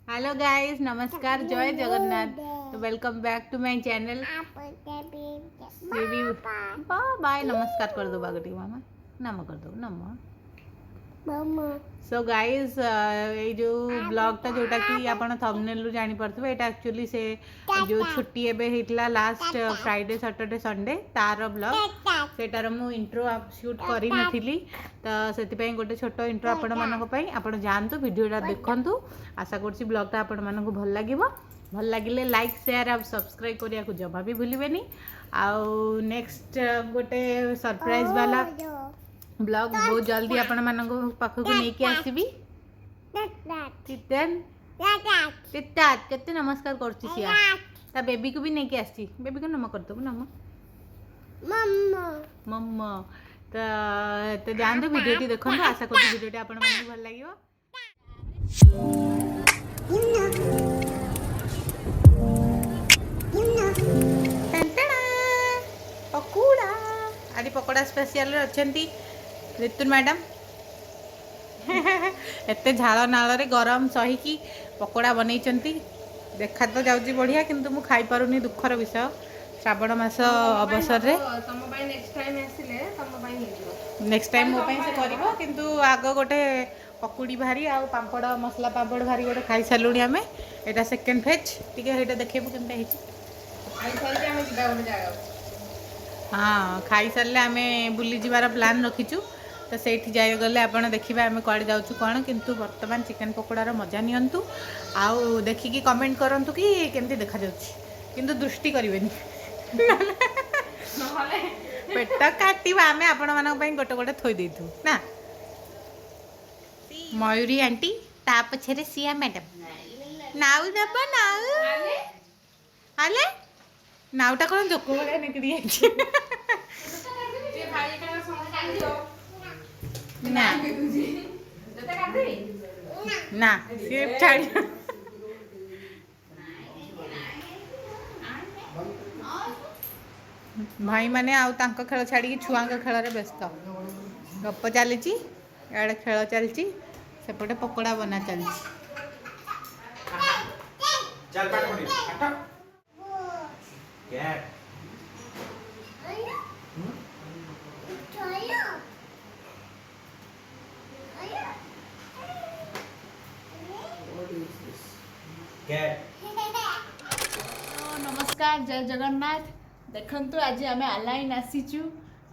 Hello guys, नमस्कार, जय जगन्नाथ। तो welcome back to my channel. Bye नमस्कार कर दो बागटी मामा नम कर दो नम। सो गाइज ये जो ब्लॉगटा जोटा कि आप थंबनेल जानी पारथिबे एटा एक्चुअली से जो छुट्टी एबे हेतला लास्ट फ्राइडे सैटरडे संडे तार ब्लॉग सेटार मु इंट्रो शूट करी नथिली तो सेति गोटे छोट इंट्रो आपण मानक पई आपण जानतु वीडियोटा देखंतु। आशा करछि ब्लॉगटा आपण मानक भल लागिवो। भल लगिले लाइक शेयर और सब्सक्राइब करिया को जमा भी भूलिबेनी। आउ नेक्स्ट गोटे सरप्राइज वाला ब्लॉग बहुत जल्दी आपण मानक पाखक लेके आसीबी। तितन तितात केते नमस्कार करछि सिया ता बेबी को भी लेके आसी। बेबी को नम कर दो नम मम्मा मम्मा। तो जान दो वीडियो टी देखो। आशा करछि वीडियो टी आपण मानक भल लागिवो। पकोड़ा आज पकोड़ा स्पेशल अच्छी ऋतुन मैडम एते झाड़ नाल गरम सहीकि पकोड़ा बनई देखा तो जाऊँगी बढ़िया किंतु मु खाई पारुनी दुखर विषय। श्रावण मास अवसर रे नेक्स्ट टाइम मो से करिवो किंतु आग गोटे पकुड़ी भारी आ पापड़ मसला पापड़ भारी गोटे खाई सारूनी आम एटा सेकेंड फेज टे देखेबू केमता हाँ खाई सारे आम बुली जीवार प्लान रखीचु। तो सेठी जाय गले आपण देखिबा आम कुआडे जाउछु कोन किंतु वर्तमान चिकन पकोड़ार मजा नियंतु आउ देखिकी कमेंट करंतु कि केमती देखा जाउछि किंतु दृष्टि करिवेनी पेट काटिबा आम आपण मानक पई गोटे गोटे थोई देथु ना। मयूरी आंटी ता पछरे सिया मैडम नाउ दब नाउ आले नाउटा कोन जोको बडा निकडी आछि ना ना सिर्फ छाड़ी भाई माने आउ तांको खेल छाड़ी छुआ खेल रे व्यस्त गप चली इे खेल चलती सेपटे पकोड़ा बना चलती। नमस्कार जय जगन्नाथ। देखंतु आज आम आलाइन आसीचु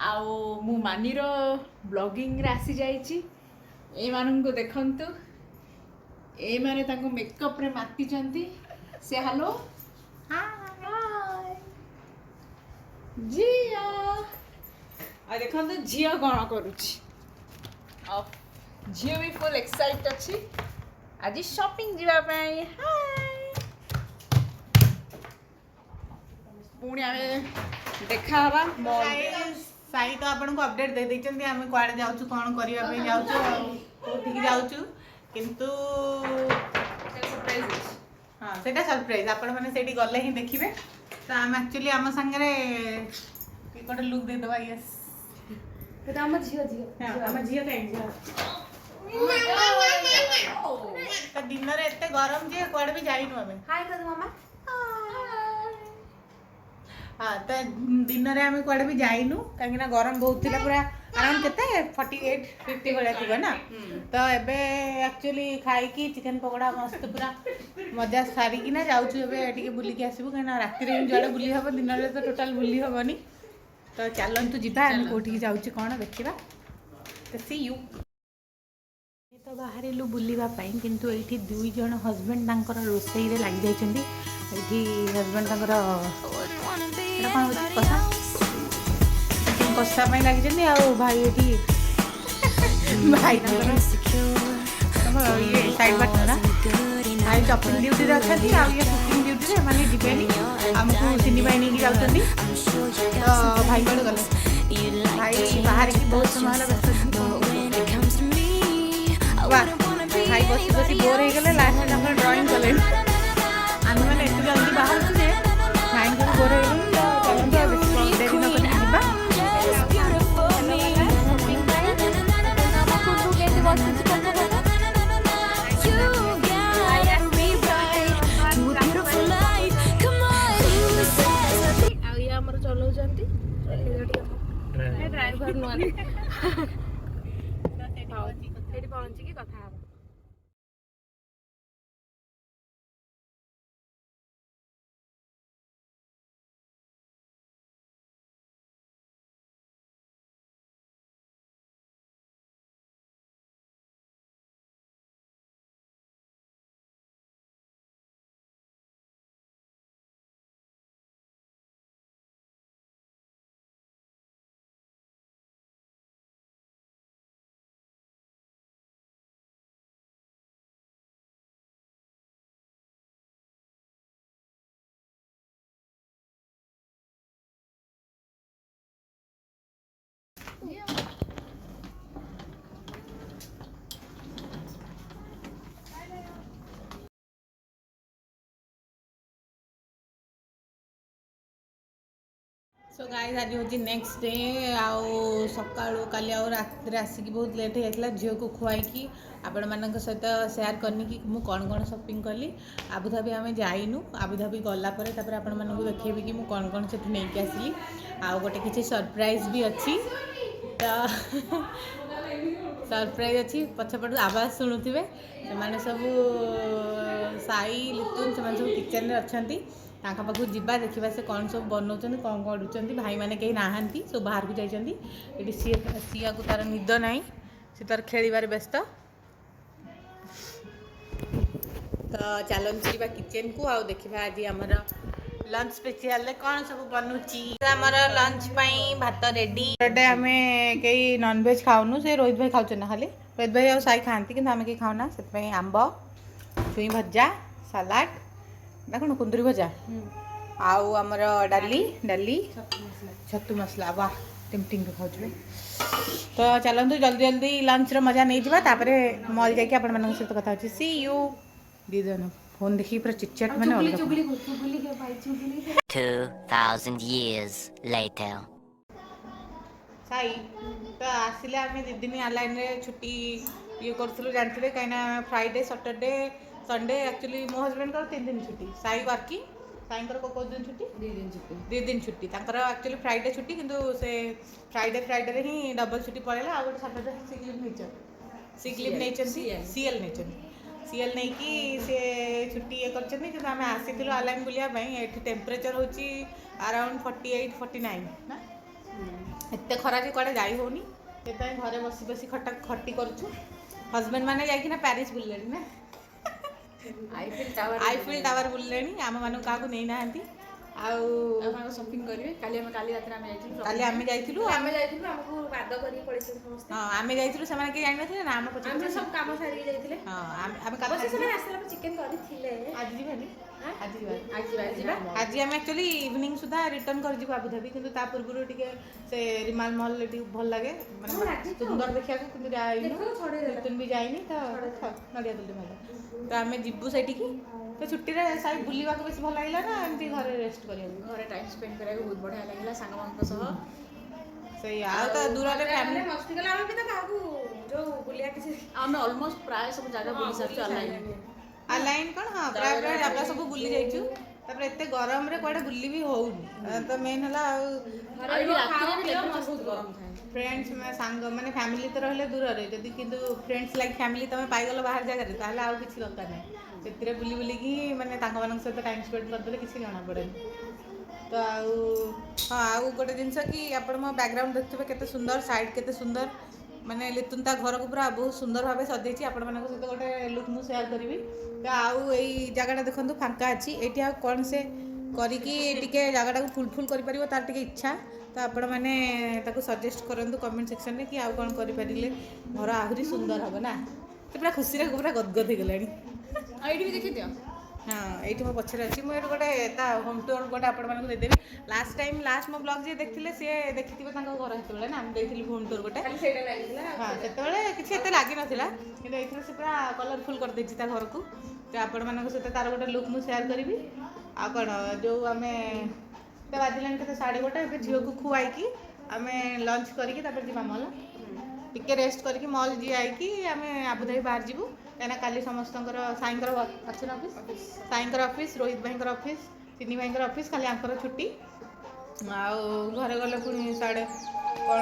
आउ मु मानीर ब्लॉगिंग रे आसी जाइची। ए माननको देखंतु ए माने ताको मेकअप रे माती चंती से हेलो हाय जिया आ देखंतु जिया कोन करूची आ जिया भी फुल एक्साइट अछि आज शॉपिंग जीवा पई। हाय पुणी आम देखा हवा साई तो आपन को अपडेट दे देछंती आम कुआडे जाउछु कोन करिया पे जाउछु कोठी जाउछु किंतु सरप्राइज हां सेटा सरप्राइज आपण माने सेठी गले ही देखिबे। तो आम एक्चुअली आम संगे की कोटे लुक दे दबा। यस तो आम झियो हां आम झियो काई झियो तो दिन रे एते गरम जे कुआडे भी जाइनु आमे। हाय कर मामा हाँ तो दिन में आम कड़े भी जाइनु कहीं गरम बहुत थी पूरा अराउंड केते 48 50 भाया थी ना। तो एबे एक्चुअली खाई चिकन पकोड़ा मस्त पूरा मजा सारिकी ना जाऊँ एबे बुलिकी आसबू कहीं राति जुआड़े बुली हम दिन में तो टोटाल बुली हेनी। तो चलतु जीवा आम कौटी जाऊँ कौन देखा तो सी यू। तो बाहर बुलवाई किंतु ये दुई जन हजबैंड तांकर रोसई रे लग जाइछंती। ये हजबैंड तांकर कौन कषा चिकेन कषा लगी आ भाई ये भाई ये साइड बाटर ना भाई चॉपिंग ड्यूटी अच्छा ये कुकिंग ड्यूटी माने जीवेनी आमको चिनी भाई नहीं जाऊँगी। तो भाई कौन गले भाई बाहर की बहुत समय भाई बस बस बोर हो गले लास्ट में ड्रॉइंग कले आम मैंने एत जल्दी बाहर भाई को बोर हो ଡ୍ରାଇଭର ନୁହଁ ସେଇଠି ପହଞ୍ଚିକି କଥା ହବା। सो गाइस आज हूँ नेक्स्ट डे आउ सकाळू काली आउ रात आसिक बहुत लेट हो जाता झील को खुआई आपण मान सहित सेयार करनी कि मुझे कौन कौन शॉपिंग कली। आबुधाबी आम जाइनु आबुधाबी गलापर आपण मानक देखेबी कि मुझे कौन कौन से नहीं आसली आउ गोटे किसी सरप्राइज भी अच्छी तो सरप्राइज अच्छी पछपटू आवाज शुणुवे से सब साई लिटुन से सब किचन अच्छा पाखक जावा देखा से कौन सब बनाऊँ कौन करूँ भाई मैंने कहीं नहांती सब बाहर को जाइए सिया को तार निद ना सी तार खेल व्यस्त। तो चलते जा किचन को आउ देखा आज आमर लंच स्पेशल कौन सब बनूची आमर लंच भात रेडी आम कई नॉनवेज खाऊनु से रोहित भाई खाऊ ना खाली रोहित भाई और साई खाती कि आम कहीं खाऊना से आंब छुई भजा सालाड ना कौन कुंदरी भजा आउ आमर डाली डाली छतु मसला वाह टेम्पटिंग खाऊ। तो चलतु जल्दी जल्दी लंच मजा नहीं जावा मॉल जाकि आपण मान सहित कथा होची सी यू दी जन फोन देखी पूरा चिटचाट माने अलग 2000 years later साई तो आसिले आम दी दिन ऑनलाइन रे छुट्टी ये करूँ जानते कहीं फ्राइडे सैटरडे संडे एक्चुअली मो हजबैंड को 3 दिन छुट्टी साई वर्किंग साई को दिन छुट्टी 2 दिन छुट्टी एक्चुअली फ्राइडे छुट्टी किंतु से फ्राइडे रे ही डबल छुट्टी पड़ेगा आ गोटे सैटरडे सिक लीव नहीं सीएल नहीं कि से छुट्टी ये कर आम आसी ऑनलाइन बुलाया ये टेम्परेचर हूँ अराउंड 48 49 ना एत खरा जे कड़े जाई होनी से घरे बसी बसी खटी करूँ हजबैंड मैंने जाइना प्यारिस बुले ना आईफिल टावर बुले आम मान क्या नहीं ना शॉपिंग करेंगे काली रात काली आम जाइलु हमको बाद करी पड़े हाँ आम जाइलु से माने के जानि नथिले ना आम हम सब काम सारी जाइथिले हां आम बस से आसला चिकन करिथिले आज जीवानी आज आम एक्चुअली इवनिंग सुधा रिटर्न कर जीव आबुधाबी किंतु ता पूर्व टिके से रिमाल मॉल भल लगे माने सुंदर देखिया को किंतु जाइनु रिटर्न भी जाइनी तो नडिया तुलते भल तो आम जीवु सेठी की तो छुट्टी रे साई बुलिवा को बेसी भल लागला ना एमती घरे रेस्ट करिया घरे टाइम स्पेंड करिया बहुत बढ़िया लागला सांग मान सह सही आ तो दूर रे फैमिली मस्ती कला हम भी तो काहू जो बुलिया किसी आम ऑलमोस्ट प्राय सब जगह बुली सारी ऑनलाइन कौन हाँ प्राय प्राय जगह सब बुली जाइछु तापर एते गरम रे कोडे बुली भी होउनी तो मेन हला फ्रेंड्स में सांग माने फैमिली तो रहले दूर रे जदी किंतु फ्रेंड्स लाइक फैमिली तमे पाई गलो बाहर जगह रे ताहले आ किछि दरकार नै सेतिरे बुली बुली की माने तांका मानक सहित टाइम स्पेंड कर देले किछि जाना पड़ेनी। तो हाँ आउ गोटे जिनस कि आप बैकग्राउंड देखते केते सुंदर साइड केते सुंदर माने लितुन ता घर को पूरा बहुत सुंदर भाव सजेची आपण मान सहित गोटे लुक मु शेयर करी। तो आउ यही जगटा देखो फांका अच्छी ये आ कौन से करिकी टिके जगटा को फुलफुल कर पारिबो तार टिके इच्छा तो आपण मैंने सजेस्ट करंतु कमेंट सेक्शन में कि आउ कौन कर पारिले घर आहुरी सुंदर हम ना तो पूरा खुशी रे पूरा गदगद हो गलानी आईडी भी देखि दियो हाँ ये मो पचर अच्छी मुझे गोटे होम टूर गोटे आपण देदेवी लास्ट मो ब्लॉग जी देखते सी देखी घर हेतु ना देखी होम टूर गोटे हाँ से किसी एत लगी नाला कि से पूरा कलरफुल कर देती घर को तो आपण मान सहित तार गोटे लुक मुझे शेयर करी आ कौन जो आम बाजिलान के 1:30 झील को खुआई आम लंच करके मॉल टिके रेस्ट करके मॉल जाइकी आम आबुधाबी बाहर जीवु कहीं काली समस्त साईंकर अच्छे ऑफिस साईंकर ऑफिस रोहित भाई ऑफिस चिनी भाई ऑफिस खाली आंकर छुट्टी ଆଉ ଘରେ ଗଲେ ପୁଣି ସାଡ଼େ କ'ଣ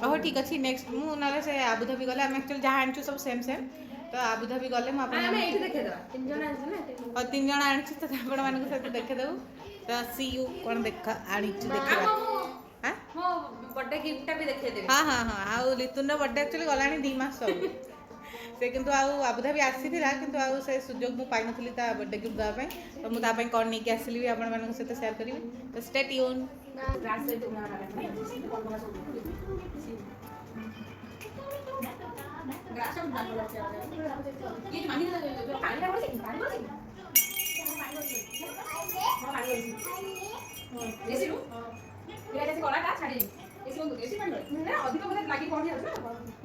ओहो ठीक अच्छी नेक्स्ट मु ना से आबुधाबी गले आम एक्चुअली जहाँ आनी सब सेम सेम तो आबुधाबी गले मुझे ଆମେ ଏଇଠି ଦେଖେଇଦବା 3 ଜଣ ଆଣିଛୁ ନା ଏଠି। और 3 जन आनी तो आपण मान सहित देखेदेव तो सी यू कौन देखा आनी देखा हाँ ମୋ बर्थडे गिफ्ट ଟା ବି ଦେଖେଇଦେବି। हाँ हाँ हाँ आउ लितुन बर्थडे एक्चुअली गलानी 2 मास सब से किंतु आउ आबुधाबी आसीथिला किंतु आउ से सुजोग मु पाइ नथली ता बर्थडे गिफ्ट दवा पई तो मु ता पई कोन नै के आसली भी आपण मान सहित शेयर करबी तो स्टे ट्यून ग्रास रे तुम ग्रास ये मानी ना जो पानी रा बोलছি पानी बोलছি पानी बोलছি एसी रू ये जैसे कोला का छाड़ी एसी बंद एसी पानी बोलছি ना अधिक बोले लागी पड़ जाऊ ना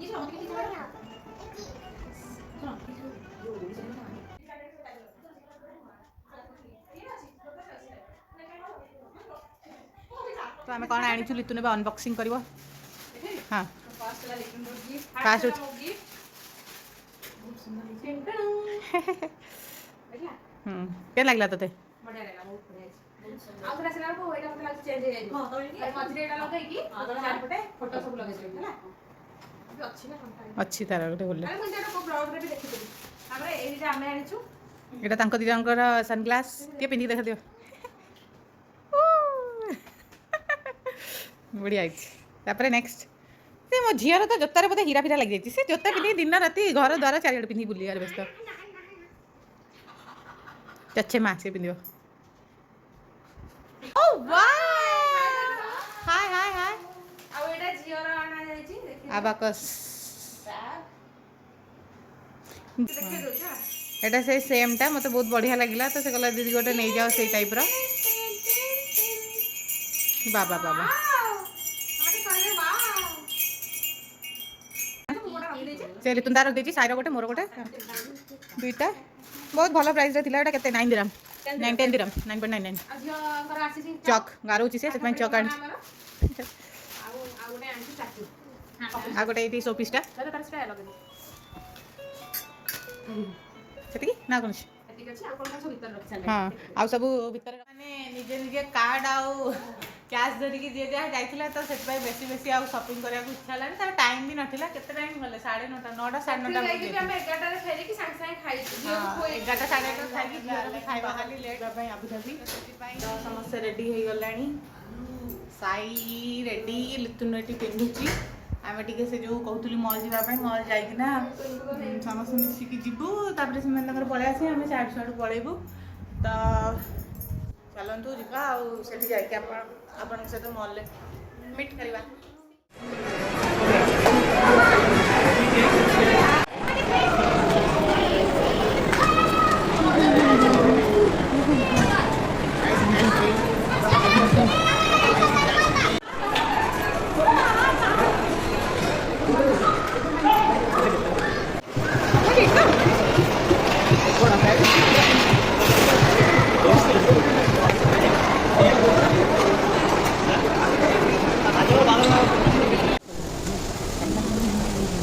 ये सब किसी को तो आम कौन आनी लितुन ए अनबॉक्सिंग कर हाँ फास्ट वाला लिटिल गिफ्ट फास्ट क्या लगला तते बढ़िया लगा बहुत बढ़िया आउ थोड़ा से को एटा मतलब लाग चेंज हो जाई हां तो मझरे एटा लगाई की चार पटे फोटो सब लगे छै हैला अभी अच्छी ना कंटा अच्छी तार गोटे बोले अरे मुझे एटा ब्लॉग रे भी देखि देबी हमरे एई जे आमे आनिछु एटा तांको दिजंकर सनग्लास के पिंदी देखा दियो बढ़िया तापर नेक्स्ट से मो झीर तो जोतार बोधे हीरा फिरा लग जाइए से जोता पिंधि दिन राति घर द्वारा चारिआड पिंधि बुली यार व्यस्त चचे माँ से पिंधियो ओ वाह हाय हाय हाय आउ एटा जियोर आना जाई छी देखि आबाकस देखि दो जा एटा से सेम टा मते बहुत बढ़िया लागला तो से कहला दीदी गोटे नहीं जाओ से टाइप रो बाबा बाबा हमारे कहले वाह तो मोटा रख दे से ऋतुन तार देछि साइर गोटे मोर गोटे दुईटा बहुत भलो प्राइस रे थिला एटा केते 9 दिरहम 9 दिरहम 9.99 आ जियो कर आसी छी चक गारोछि से सेतमै चक आन आउ गोटे आंटी चाचू आ गोटे एटी सोपिसटा दादा तार स्प्रे लगे सेति ना कोन ठीक अछि आपन का सब भीतर रख छले हाँ आउ सब भीतर माने निजे निजे कार्ड आउ कैश धरी की जे जहाँ जाइथिला तो सेतबै बेसी बेसी आउ शॉपिंग करिया को इच्छा लागनी त टाइम भी नथिला केते टाइम गले 9:30 9टा 9:30 ठीक है कि हम 11 रे फेरी की संग संग खाई जियो को 11टा 11:30 खाई की घर में खाइबा खाली लेट पई आबुधाबी तो समस्त रेडी हे गलानी साई रेडी लितुनटी पिंधुची आमे टिके से जो कहतुली मॉल जीवा पई मॉल जाई कि ना समस्त मिसी की जीबू तापर से मन तकर पळे आसी आमे साइड साइड पळेबू तो चलंतु जीवा आ सेठी जाई के आपन से तो मॉल ले मीट करबा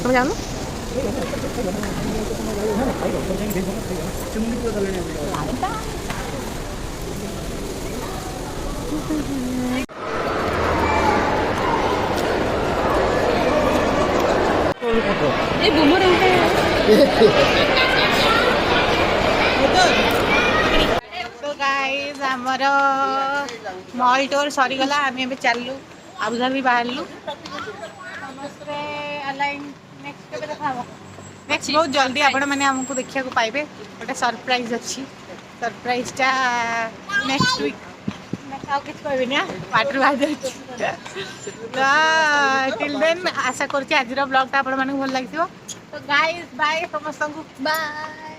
तुम जानो ये बुमरांग तो गाइस हमर मॉल टूर सरी गला आमे एबे चललु आबुधाबी बाहरलु समस्त अलाइन नेक्स्ट केबे देखाबो नेक्स्ट बहुत जल्दी आपण माने हमको देखिया को पाइबे गोटे सरप्राइज अछि सरप्राइज टा नेक्स्ट वीक नेक्स्ट आउ किछ कहबे ना वाटर बाज टिल देन आशा करछि आजिर ब्लॉग टा आपण माने भल लागिथिबो तो गाइस बाय समस्त को बाय।